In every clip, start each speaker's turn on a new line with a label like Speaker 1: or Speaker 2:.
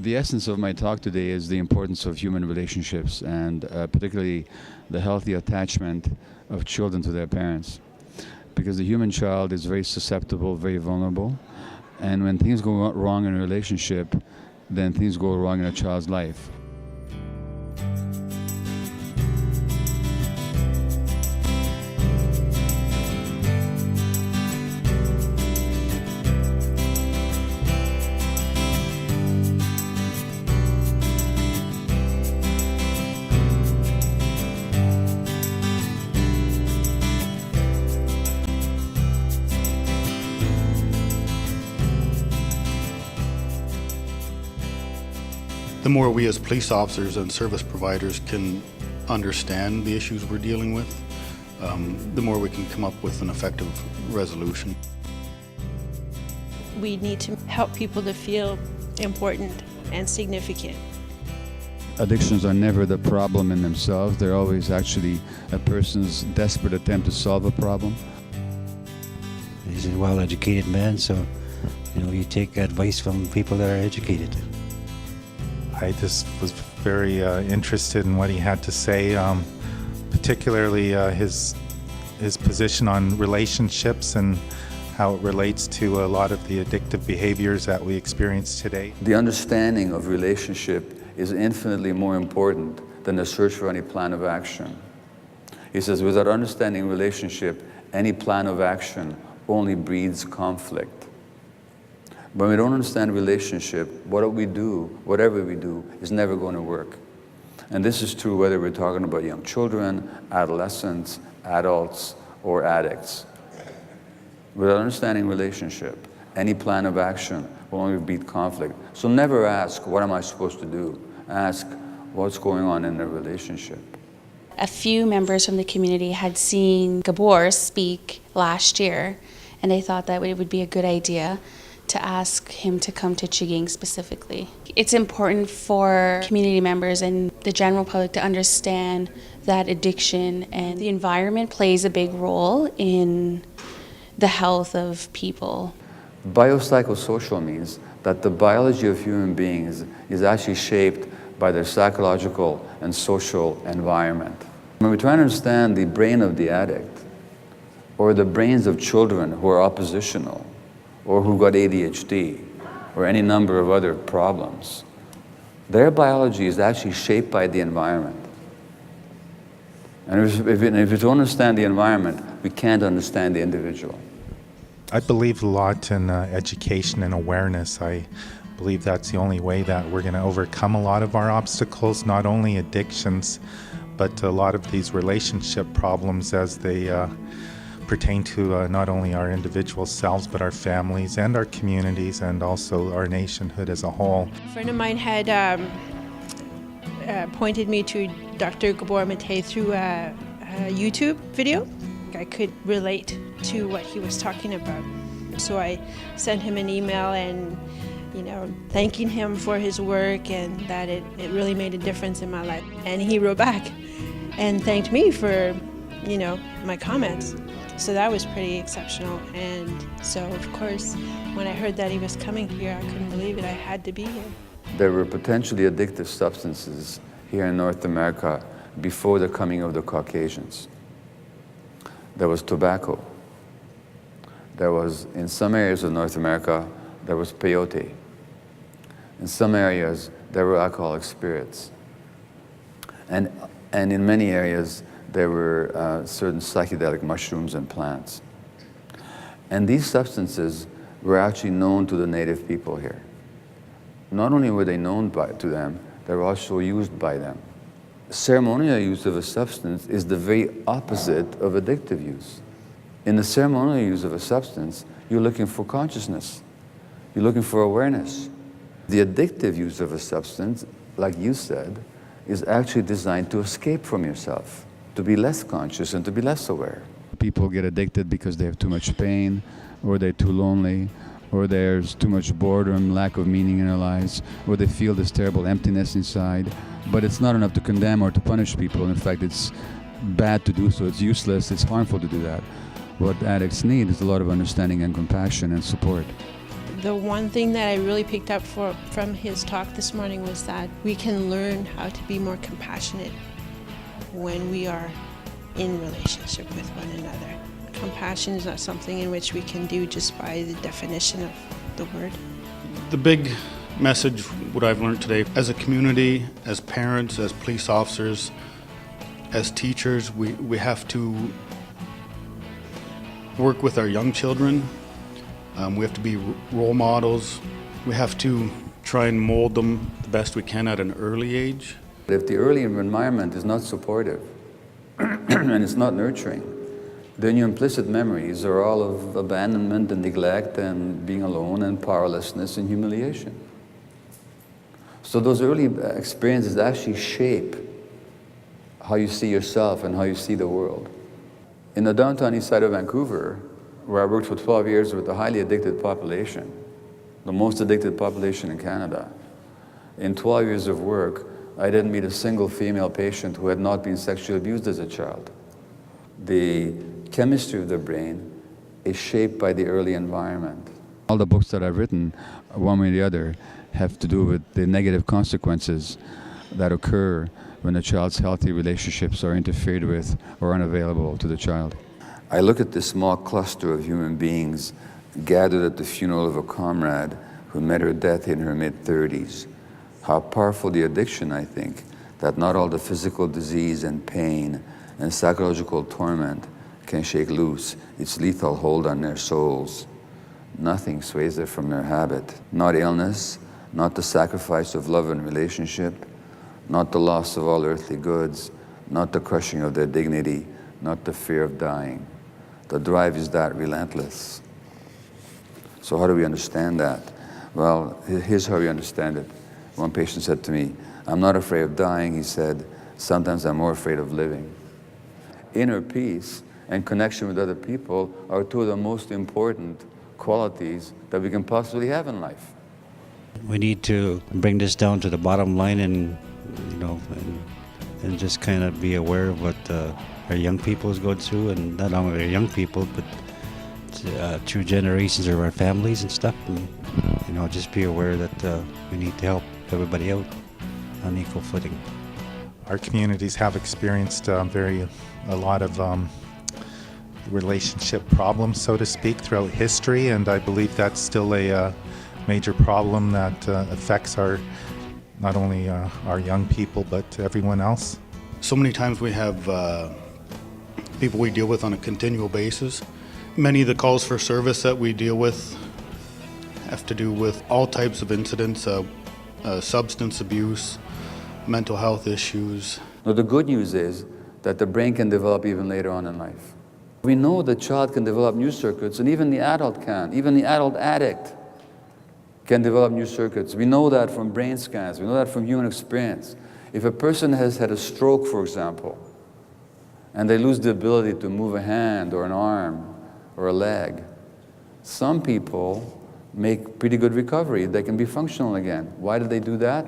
Speaker 1: The essence of my talk today is the importance of human relationships and particularly the healthy attachment of children to their parents. Because the human child is very susceptible, very vulnerable, and when things go wrong in a relationship, then things go wrong in a child's life.
Speaker 2: The more we as police officers and service providers can understand the issues we're dealing with, the more we can come up with an effective resolution.
Speaker 3: We need to help people to feel important and significant.
Speaker 1: Addictions are never the problem in themselves. They're always actually a person's desperate attempt to solve a problem.
Speaker 4: He's a well-educated man, so you take advice from people that are educated.
Speaker 5: I just was very interested in what he had to say, particularly his position on relationships and how it relates to a lot of the addictive behaviors that we experience today.
Speaker 1: The understanding of relationship is infinitely more important than the search for any plan of action. He says, without understanding relationship, any plan of action only breeds conflict. When we don't understand relationship, whatever we do, is never going to work. And this is true whether we're talking about young children, adolescents, adults, or addicts. Without understanding relationship, any plan of action will only breed conflict. So never ask, what am I supposed to do? Ask, what's going on in the relationship?
Speaker 6: A few members from the community had seen Gabor speak last year, and they thought that it would be a good idea to ask him to come to Chiging specifically. It's important for community members and the general public to understand that addiction and the environment plays a big role in the health of people.
Speaker 1: Biopsychosocial means that the biology of human beings is actually shaped by their psychological and social environment. When we try to understand the brain of the addict, or the brains of children who are oppositional, or who got ADHD, or any number of other problems, their biology is actually shaped by the environment. And if you don't understand the environment, we can't understand the individual.
Speaker 5: I believe a lot in education and awareness. I believe that's the only way that we're going to overcome a lot of our obstacles, not only addictions, but a lot of these relationship problems as they pertain to not only our individual selves, but our families and our communities and also our nationhood as a whole.
Speaker 3: A friend of mine had pointed me to Dr. Gabor Mate through a YouTube video. I could relate to what he was talking about. So I sent him an email and thanking him for his work and that it really made a difference in my life. And he wrote back and thanked me for my comments. So that was pretty exceptional. And so, of course, when I heard that he was coming here, I couldn't believe it. I had to be here.
Speaker 1: There were potentially addictive substances here in North America before the coming of the Caucasians. There was tobacco. There was, in some areas of North America, there was peyote. In some areas, there were alcoholic spirits. And in many areas, there were certain psychedelic mushrooms and plants. And these substances were actually known to the native people here. Not only were they known to them, they were also used by them. Ceremonial use of a substance is the very opposite of addictive use. In the ceremonial use of a substance, you're looking for consciousness. You're looking for awareness. The addictive use of a substance, like you said, is actually designed to escape from yourself, to be less conscious and to be less aware. People get addicted because they have too much pain, or they're too lonely, or there's too much boredom, lack of meaning in their lives, or they feel this terrible emptiness inside. But it's not enough to condemn or to punish people. In fact, it's bad to do so. It's useless. It's harmful to do that. What addicts need is a lot of understanding and compassion and support.
Speaker 3: The one thing that I really picked up from his talk this morning was that we can learn how to be more compassionate when we are in relationship with one another. Compassion is not something in which we can do just by the definition of the word.
Speaker 2: The big message, what I've learned today, as a community, as parents, as police officers, as teachers, we have to work with our young children. We have to be role models. We have to try and mold them the best we can at an early age.
Speaker 1: If the early environment is not supportive and it's not nurturing, then your implicit memories are all of abandonment and neglect and being alone and powerlessness and humiliation. So those early experiences actually shape how you see yourself and how you see the world. In the downtown east side of Vancouver, where I worked for 12 years with a highly addicted population, the most addicted population in Canada, in 12 years of work, I didn't meet a single female patient who had not been sexually abused as a child. The chemistry of the brain is shaped by the early environment. All the books that I've written, one way or the other, have to do with the negative consequences that occur when a child's healthy relationships are interfered with or unavailable to the child. I look at this small cluster of human beings gathered at the funeral of a comrade who met her death in her mid-30s. How powerful the addiction, I think, that not all the physical disease and pain and psychological torment can shake loose its lethal hold on their souls. Nothing sways them from their habit. Not illness, not the sacrifice of love and relationship, not the loss of all earthly goods, not the crushing of their dignity, not the fear of dying. The drive is that relentless. So how do we understand that? Well, here's how we understand it. One patient said to me, "I'm not afraid of dying," he said, "sometimes I'm more afraid of living." Inner peace and connection with other people are two of the most important qualities that we can possibly have in life.
Speaker 4: We need to bring this down to the bottom line and, and just kind of be aware of what our young people is going through, and not only our young people, but through generations of our families and stuff. And, just be aware that we need to help everybody out on equal footing.
Speaker 5: Our communities have experienced a lot of relationship problems, so to speak, throughout history, and I believe that's still a major problem that affects not only our young people, but everyone else.
Speaker 2: So many times we have people we deal with on a continual basis. Many of the calls for service that we deal with have to do with all types of incidents, substance abuse, mental health issues.
Speaker 1: Now, the good news is that the brain can develop even later on in life. We know the child can develop new circuits, and even the adult can. Even the adult addict can develop new circuits. We know that from brain scans. We know that from human experience. If a person has had a stroke, for example, and they lose the ability to move a hand or an arm or a leg, some people make pretty good recovery. They can be functional again. Why did they do that?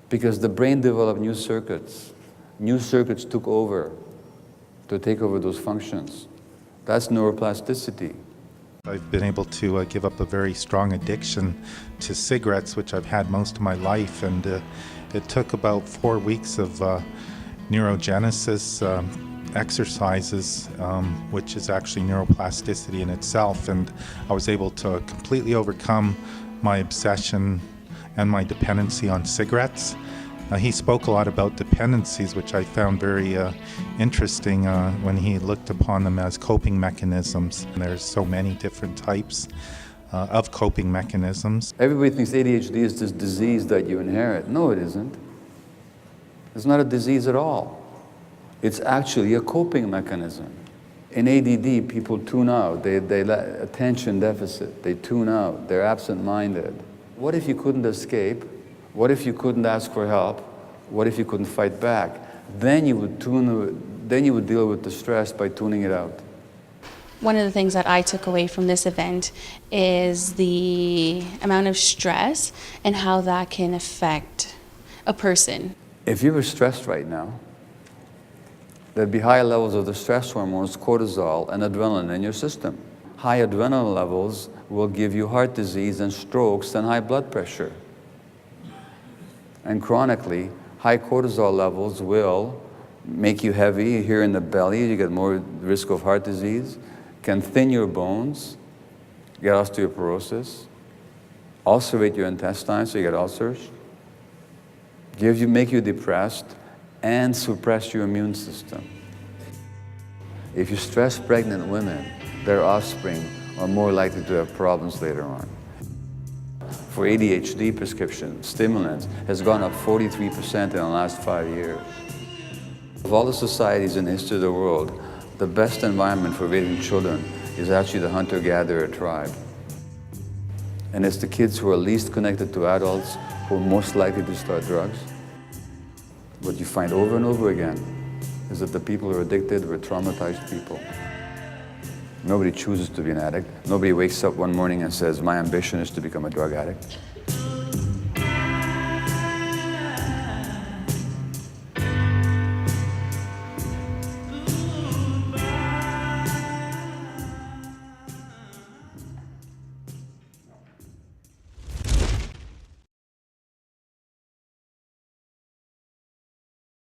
Speaker 1: Because the brain developed new circuits. New circuits took over to take over those functions. That's neuroplasticity.
Speaker 5: I've been able to give up a very strong addiction to cigarettes, which I've had most of my life, and it took about 4 weeks of neurogenesis exercises, which is actually neuroplasticity in itself, and I was able to completely overcome my obsession and my dependency on cigarettes. He spoke a lot about dependencies, which I found very interesting when he looked upon them as coping mechanisms. And there's so many different types of coping mechanisms.
Speaker 1: Everybody thinks ADHD is this disease that you inherit. No, it isn't. It's not a disease at all. It's actually a coping mechanism. In ADD, people tune out. They attention deficit. They tune out. They're absent-minded. What if you couldn't escape? What if you couldn't ask for help? What if you couldn't fight back? Then you would deal with the stress by tuning it out.
Speaker 6: One of the things that I took away from this event is the amount of stress and how that can affect a person.
Speaker 1: If you were stressed right now, there'd be high levels of the stress hormones, cortisol, and adrenaline in your system. high adrenaline levels will give you heart disease and strokes and high blood pressure. And chronically, high cortisol levels will make you heavy here in the belly. You get more risk of heart disease, can thin your bones, get osteoporosis, ulcerate your intestines, so you get ulcers, make you depressed, and suppress your immune system. If you stress pregnant women, their offspring are more likely to have problems later on. For ADHD prescription, stimulants has gone up 43% in the last 5 years. Of all the societies in the history of the world, the best environment for raising children is actually the hunter-gatherer tribe. And it's the kids who are least connected to adults who are most likely to start drugs. What you find over and over again is that the people who are addicted were traumatized people. Nobody chooses to be an addict. Nobody wakes up one morning and says, my ambition is to become a drug addict.